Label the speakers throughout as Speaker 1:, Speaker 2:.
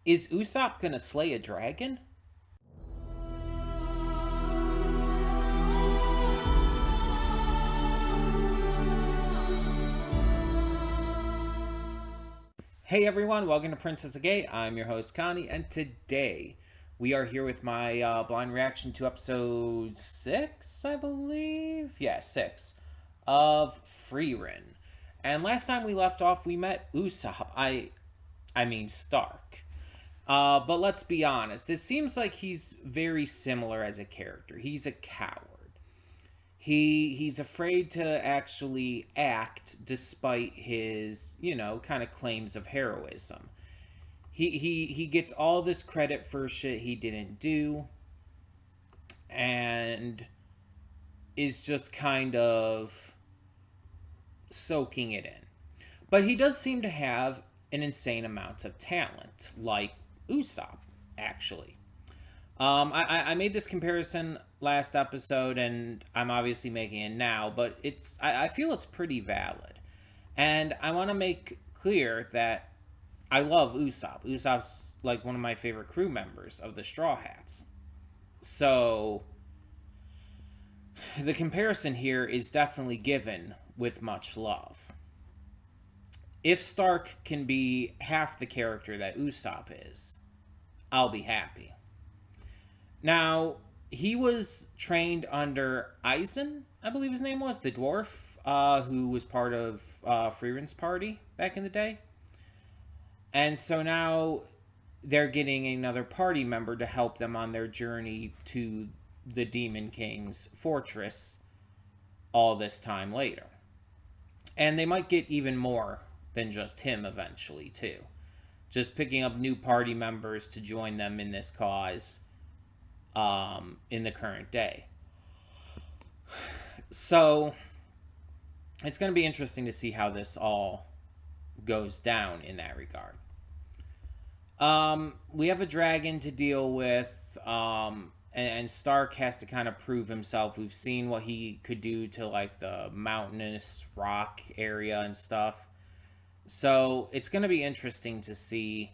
Speaker 1: Is Usopp gonna slay a dragon? Hey everyone, welcome to Princess of Gay. I'm your host Connie, and today we are here with my blind reaction to episode 6, I believe. Yeah, 6 of Frieren. And last time we left off, we met Usopp. I mean Stark. But let's be honest, it seems like he's very similar as a character. He's a coward. He's afraid to actually act despite his, kind of claims of heroism. He gets all this credit for shit he didn't do and is just kind of soaking it in. But he does seem to have an insane amount of talent, like Usopp, actually. I made this comparison last episode, and I'm obviously making it now, but I feel it's pretty valid, and I want to make clear that I love Usopp. Usopp's like one of my favorite crew members of the Straw Hats. So the comparison here is definitely given with much love. If Stark can be half the character that Usopp is, I'll be happy. Now, he was trained under Aizen, I believe his name was, the dwarf, who was part of Frieren's party back in the day. And so now they're getting another party member to help them on their journey to the Demon King's fortress all this time later. And they might get even more than just him eventually, too. Just picking up new party members to join them in this cause in the current day. So it's going to be interesting to see how this all goes down in that regard. We have a dragon to deal with, and Stark has to kind of prove himself. We've seen what he could do to like the mountainous rock area and stuff. So it's going to be interesting to see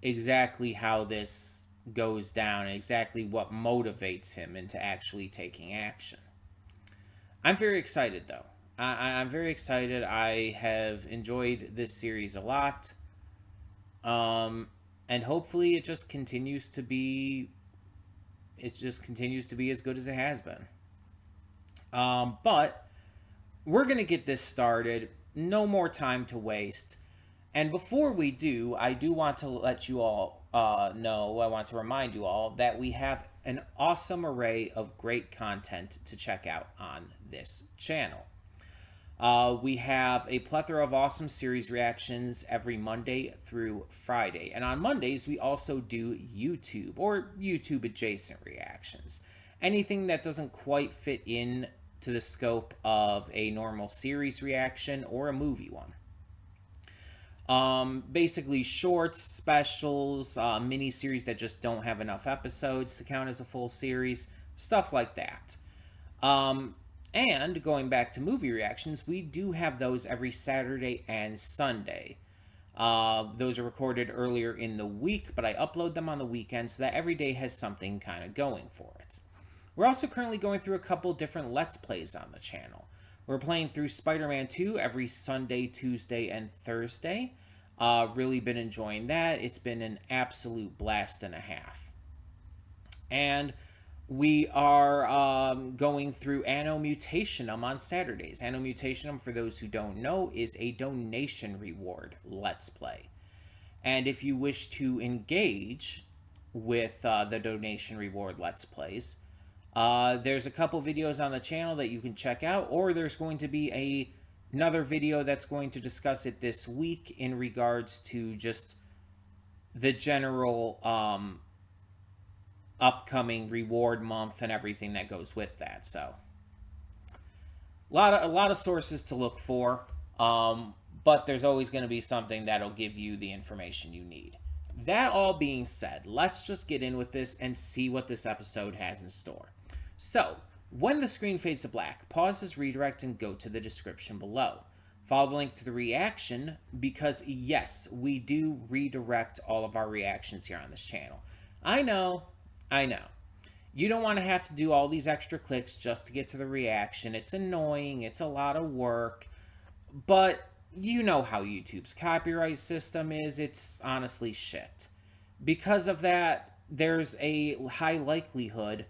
Speaker 1: exactly how this goes down and exactly what motivates him into actually taking action. I'm very excited though. I'm very excited. I have enjoyed this series a lot. And hopefully it just continues to be as good as it has been. But we're going to get this started. No more time to waste. And before we do, I do want to let you all know, I want to remind you all that we have an awesome array of great content to check out on this channel. We have a plethora of awesome series reactions every Monday through Friday. And on Mondays, we also do YouTube or YouTube adjacent reactions. Anything that doesn't quite fit in to the scope of a normal series reaction or a movie one. Basically shorts, specials, mini series that just don't have enough episodes to count as a full series, stuff like that. And going back to movie reactions, we do have those every Saturday and Sunday. Those are recorded earlier in the week, but I upload them on the weekend so that every day has something kind of going for it. We're also currently going through a couple different Let's Plays on the channel. We're playing through Spider-Man 2 every Sunday, Tuesday, and Thursday. Really been enjoying that. It's been an absolute blast and a half. And we are going through Anno Mutationum on Saturdays. Anno Mutationum, for those who don't know, is a donation reward Let's Play. And if you wish to engage with the donation reward Let's Plays, there's a couple videos on the channel that you can check out, or there's going to be another video that's going to discuss it this week in regards to just the general upcoming reward month and everything that goes with that. So a lot of sources to look for, but there's always going to be something that'll give you the information you need. That all being said, let's just get in with this and see what this episode has in store. So, when the screen fades to black, pause this redirect and go to the description below. Follow the link to the reaction because, yes, we do redirect all of our reactions here on this channel. I know. You don't want to have to do all these extra clicks just to get to the reaction. It's annoying. It's a lot of work. But you know how YouTube's copyright system is. It's honestly shit. Because of that, there's a high likelihood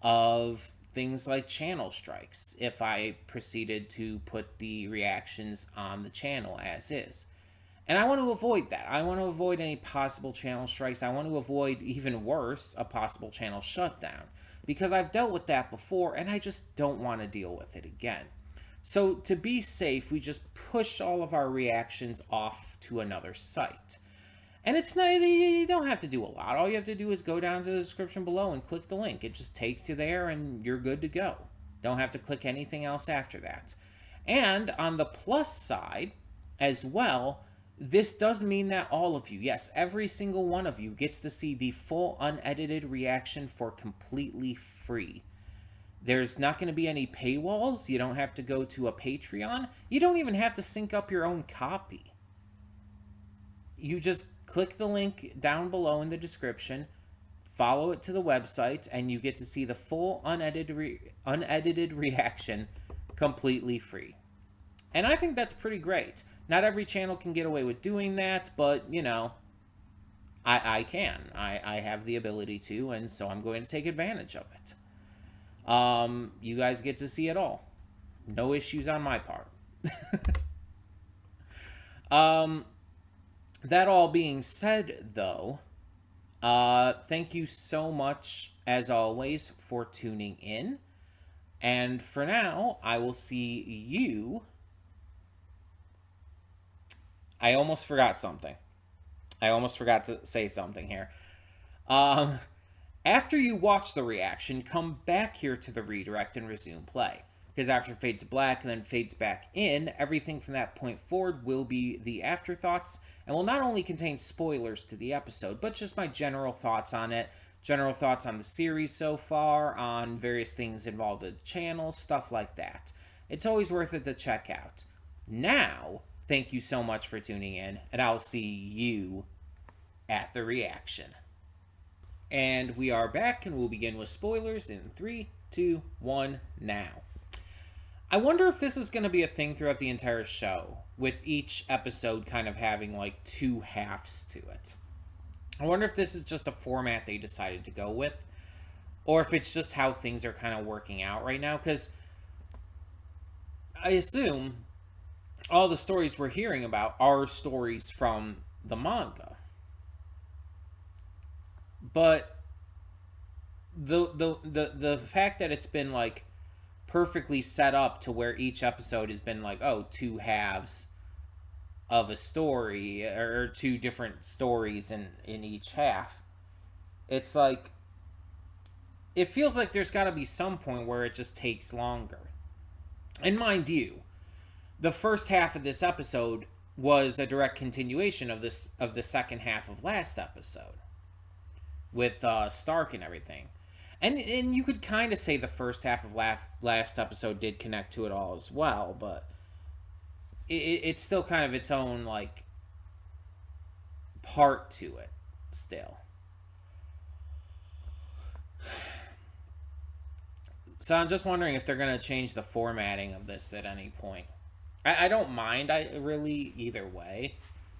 Speaker 1: of things like channel strikes if I proceeded to put the reactions on the channel as is. And I want to avoid that. I want to avoid any possible channel strikes. I want to avoid, even worse, a possible channel shutdown. Because I've dealt with that before, and I just don't want to deal with it again. So to be safe, we just push all of our reactions off to another site. And it's not, you don't have to do a lot. All you have to do is go down to the description below and click the link. It just takes you there and you're good to go. Don't have to click anything else after that. And on the plus side as well, this does mean that all of you, yes, every single one of you gets to see the full unedited reaction for completely free. There's not going to be any paywalls. You don't have to go to a Patreon. You don't even have to sync up your own copy. You just click the link down below in the description, follow it to the website, and you get to see the full unedited reaction completely free. And I think that's pretty great. Not every channel can get away with doing that, but, you know, I can. I have the ability to, and so I'm going to take advantage of it. You guys get to see it all. No issues on my part. That all being said, though, thank you so much, as always, for tuning in. And for now, I will see you... I almost forgot something. I almost forgot to say something here. After you watch the reaction, come back here to the redirect and resume play. Because after it fades to black and then fades back in, everything from that point forward will be the afterthoughts and will not only contain spoilers to the episode, but just my general thoughts on it, general thoughts on the series so far, on various things involved with the channel, stuff like that. It's always worth it to check out. Now, thank you so much for tuning in, and I'll see you at the reaction. And we are back, and we'll begin with spoilers in 3, 2, 1, now. I wonder if this is going to be a thing throughout the entire show, with each episode kind of having like two halves to it. I wonder if this is just a format they decided to go with, or if it's just how things are kind of working out right now, because I assume all the stories we're hearing about are stories from the manga. But the fact that it's been like perfectly set up to where each episode has been like, oh, two halves of a story, or two different stories in each half, it's like, it feels like there's got to be some point where it just takes longer. And mind you, the first half of this episode was a direct continuation of the second half of last episode with Stark and everything. And you could kind of say the first half of last episode did connect to it all as well, but it's still kind of its own, like, part to it still. So I'm just wondering if they're going to change the formatting of this at any point. I don't mind, really, either way.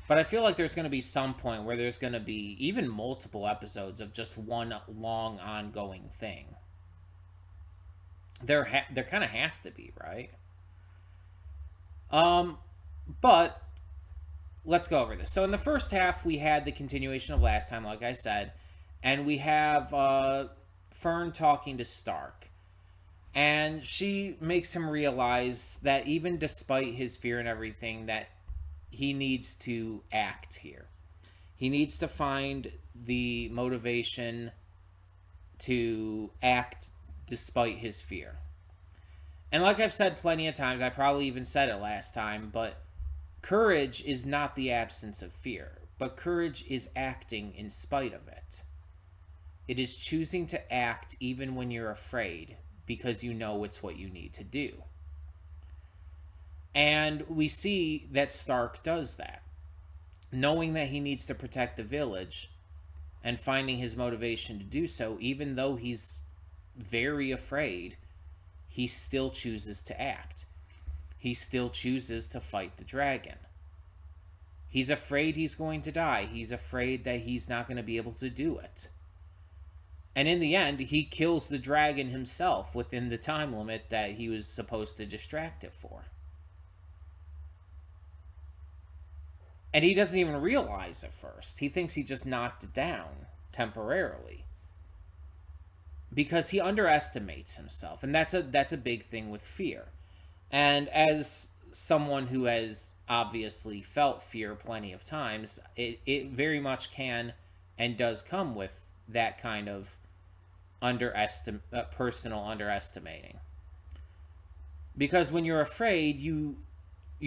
Speaker 1: But I feel like there's going to be some point where there's going to be even multiple episodes of just one long ongoing thing. There kind of has to be, right? But let's go over this. So in the first half, we had the continuation of last time, like I said. And we have Fern talking to Stark. And she makes him realize that even despite his fear and everything, that he needs to act here. He needs to find the motivation to act despite his fear. And like I've said plenty of times, I probably even said it last time, but courage is not the absence of fear, but courage is acting in spite of it. It is choosing to act even when you're afraid, because you know it's what you need to do. And we see that Stark does that. Knowing that he needs to protect the village and finding his motivation to do so, even though he's very afraid, he still chooses to act. He still chooses to fight the dragon. He's afraid he's going to die. He's afraid that he's not going to be able to do it. And in the end, he kills the dragon himself within the time limit that he was supposed to distract it for. And he doesn't even realize at first. He thinks he just knocked it down temporarily. Because he underestimates himself. And that's a big thing with fear. And as someone who has obviously felt fear plenty of times, it very much can and does come with that kind of personal underestimating. Because when you're afraid, you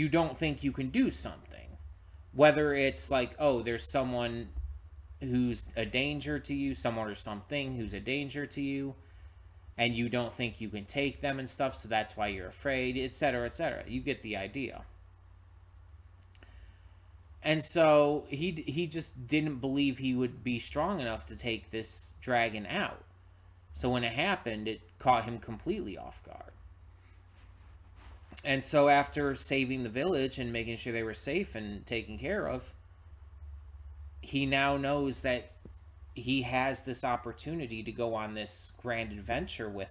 Speaker 1: don't think you can do something. Whether it's like, oh, there's someone who's a danger to you, someone or something who's a danger to you, and you don't think you can take them and stuff, so that's why you're afraid, etc., etc. You get the idea. And so he just didn't believe he would be strong enough to take this dragon out. So when it happened, it caught him completely off guard. And so after saving the village and making sure they were safe and taken care of, he now knows that he has this opportunity to go on this grand adventure with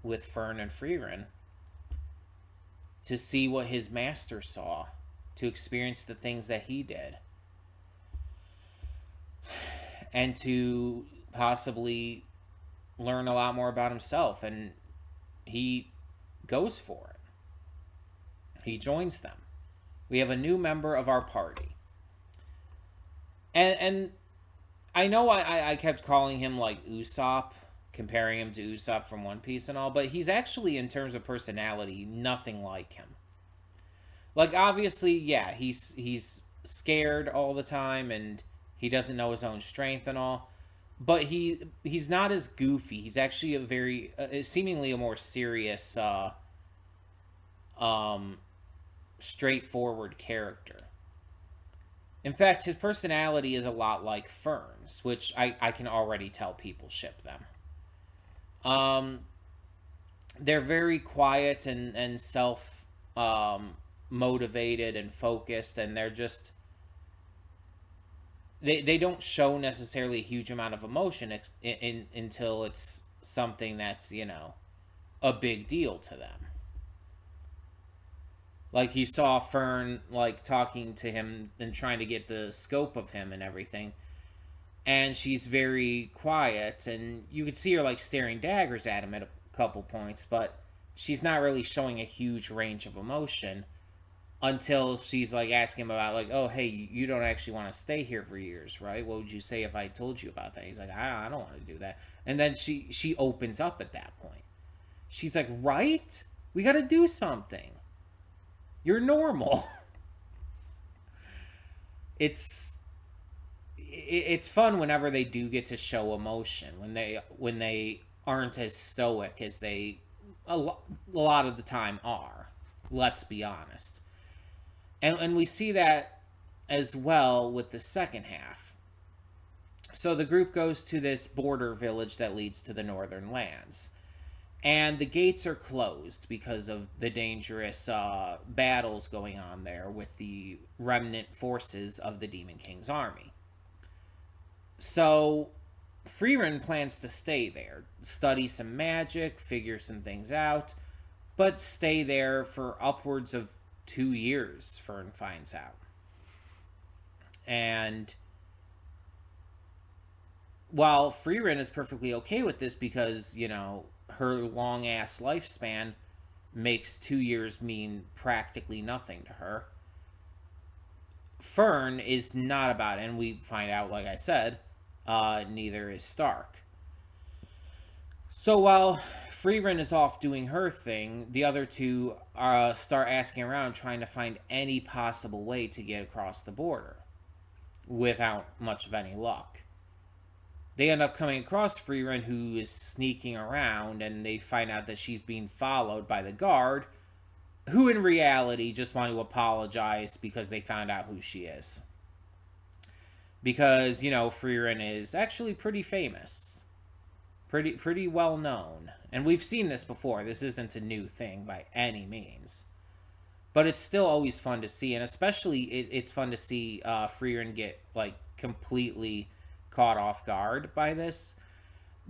Speaker 1: Fwen and Frieren to see what his master saw, to experience the things that he did, and to possibly learn a lot more about himself. And he goes for it. He joins them. We have a new member of our party. And I know I kept calling him like Usopp, comparing him to Usopp from One Piece and all, but he's actually, in terms of personality, nothing like him. Like, obviously, yeah, he's scared all the time and he doesn't know his own strength and all, but he's not as goofy. He's actually a very seemingly a more serious straightforward character. In fact, his personality is a lot like Fern's, which I can already tell people ship them. They're very quiet and self motivated and focused, and they're just they don't show necessarily a huge amount of emotion until it's something that's, you know, a big deal to them. Like, you saw Fern, like, talking to him and trying to get the scope of him and everything. And she's very quiet, and you could see her, like, staring daggers at him at a couple points, but she's not really showing a huge range of emotion until she's, like, asking him about, like, oh, hey, you don't actually want to stay here for years, right? What would you say if I told you about that? He's like, I don't want to do that. And then she opens up at that point. She's like, right? We got to do something. You're normal. It's fun whenever they do get to show emotion, when they aren't as stoic as they a lot of the time are. Let's be honest. And we see that as well with the second half. So the group goes to this border village that leads to the northern lands. And the gates are closed because of the dangerous battles going on there with the remnant forces of the Demon King's army. So Frieren plans to stay there, study some magic, figure some things out, but stay there for upwards of 2 years, Fern finds out. And while Frieren is perfectly okay with this because, you know, her long-ass lifespan makes 2 years mean practically nothing to her, Fern is not about it, and we find out, like I said, neither is Stark. So while Frieren is off doing her thing, the other two start asking around, trying to find any possible way to get across the border, without much of any luck. They end up coming across Frieren, who is sneaking around, and they find out that she's being followed by the guard, who in reality just want to apologize because they found out who she is. Because, Frieren is actually pretty famous. Pretty well known. And we've seen this before. This isn't a new thing by any means. But it's still always fun to see, and especially it's fun to see Frieren get like completely caught off guard by this,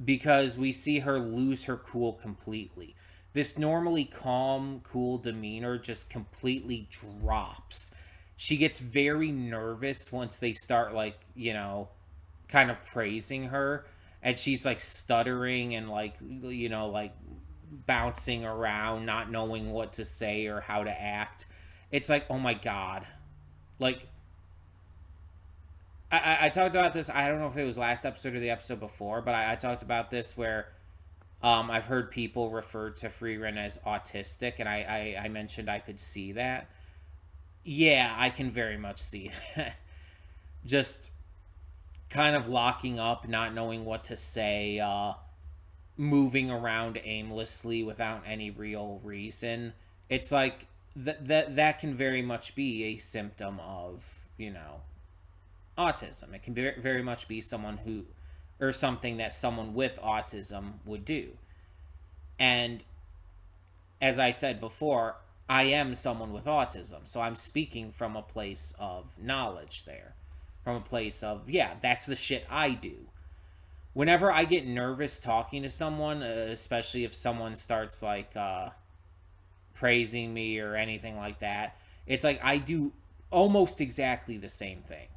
Speaker 1: because we see her lose her cool completely. This normally calm, cool demeanor just completely drops. She gets very nervous once they start, like, kind of praising her, and she's like stuttering and like, like bouncing around, not knowing what to say or how to act. It's like, oh my god. Like, I talked about this. I don't know if it was last episode or the episode before, but I talked about this where I've heard people refer to Frieren as autistic, and I mentioned I could see that. Yeah, I can very much see that. Just kind of locking up, not knowing what to say, moving around aimlessly without any real reason. It's like that can very much be a symptom of, autism. It can very much be someone who, or something that someone with autism would do. And as I said before, I am someone with autism, so I'm speaking from a place of knowledge there. From a place of, yeah, that's the shit I do. Whenever I get nervous talking to someone, especially if someone starts like praising me or anything like that, it's like I do almost exactly the same thing.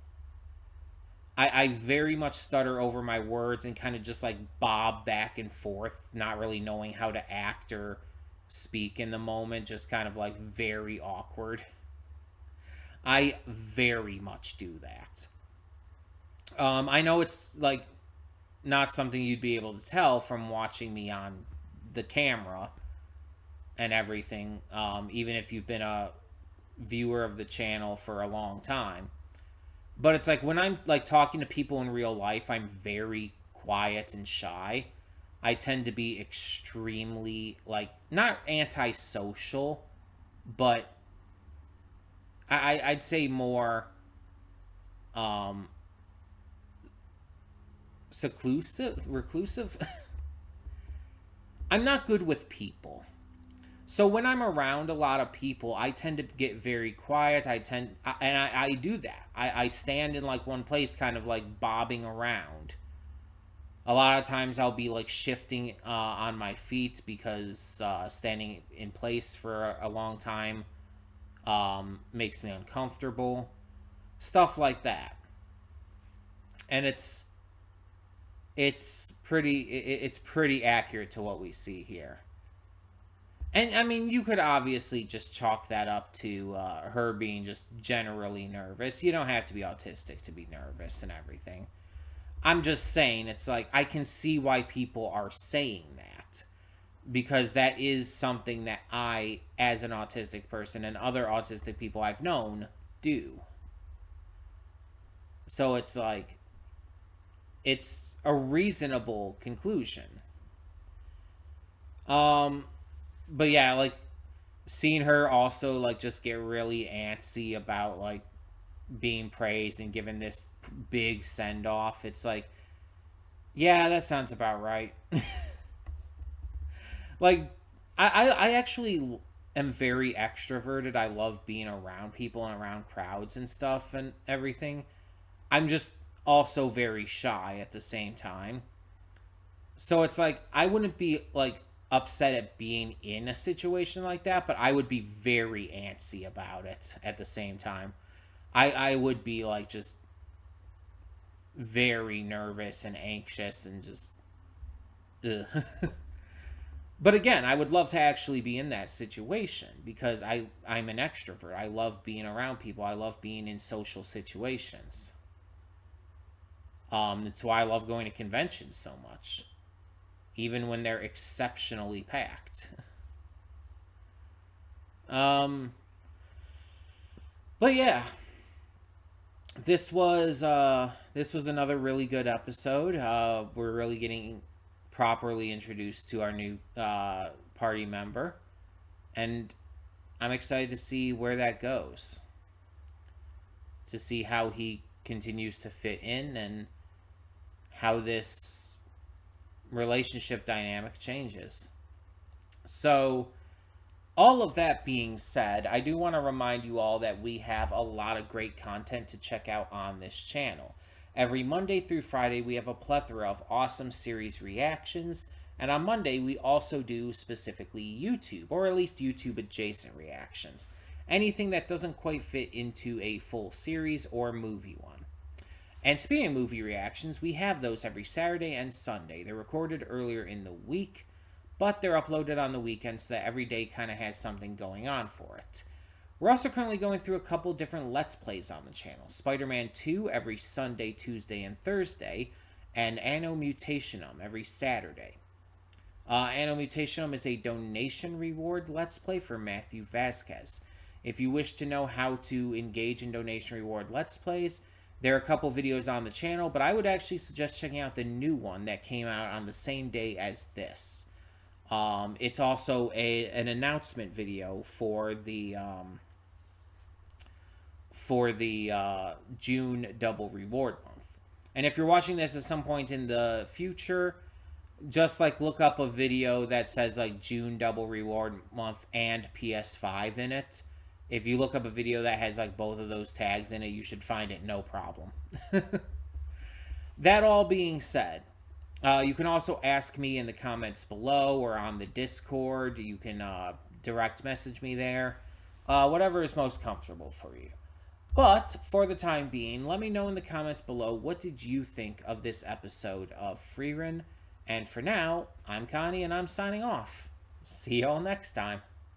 Speaker 1: I very much stutter over my words and kind of just like bob back and forth, not really knowing how to act or speak in the moment, just kind of like very awkward. I very much do that. I know it's like not something you'd be able to tell from watching me on the camera and everything, even if you've been a viewer of the channel for a long time. But it's like when I'm like talking to people in real life, I'm very quiet and shy. I tend to be extremely like not antisocial, but I'd say more um reclusive. I'm not good with people. So when I'm around a lot of people, I tend to get very quiet. I do that. I stand in like one place, kind of like bobbing around. A lot of times I'll be like shifting on my feet because standing in place for a long time makes me uncomfortable. Stuff like that. And it's pretty accurate to what we see here. And I mean, you could obviously just chalk that up to her being just generally nervous. You don't have to be autistic to be nervous and everything. I'm just saying, it's like I can see why people are saying that, because that is something that I, as an autistic person, and other autistic people I've known do. So it's like, it's a reasonable conclusion. Um, but yeah, like seeing her also like just get really antsy about like being praised and given this big send off. It's like, yeah, that sounds about right. Like, I actually am very extroverted. I love being around people and around crowds and stuff and everything. I'm just also very shy at the same time. So it's like I wouldn't be like upset at being in a situation like that, but I would be very antsy about it at the same time. I would be like just very nervous and anxious and just ugh. But again, I would love to actually be in that situation because I'm an extrovert. I love being around people. I love being in social situations. That's why I love going to conventions so much, even when they're exceptionally packed. um, but yeah, this was another really good episode. We're really getting properly introduced to our new party member, and I'm excited to see where that goes, to see how he continues to fit in and how this relationship dynamic changes. So, all of that being said, I do want to remind you all that we have a lot of great content to check out on this channel. Every Monday through Friday, we have a plethora of awesome series reactions, and on Monday, we also do specifically YouTube, or at least YouTube adjacent reactions. Anything that doesn't quite fit into a full series or movie one. And speaking of movie reactions, we have those every Saturday and Sunday. They're recorded earlier in the week, but they're uploaded on the weekend so that every day kind of has something going on for it. We're also currently going through a couple different Let's Plays on the channel. Spider-Man 2 every Sunday, Tuesday, and Thursday, and Anno Mutationum every Saturday. Anno Mutationum is a donation reward Let's Play for Matthew Vasquez. If you wish to know how to engage in donation reward Let's Plays, there are a couple videos on the channel, but I would actually suggest checking out the new one that came out on the same day as this. It's also an announcement video for the June double reward month. And if you're watching this at some point in the future, just like look up a video that says like June double reward month and PS5 in it. If you look up a video that has like both of those tags in it, you should find it no problem. That all being said, you can also ask me in the comments below or on the Discord. You can direct message me there. Whatever is most comfortable for you. But for the time being, let me know in the comments below, what did you think of this episode of Frieren? And for now, I'm Connie and I'm signing off. See y'all next time.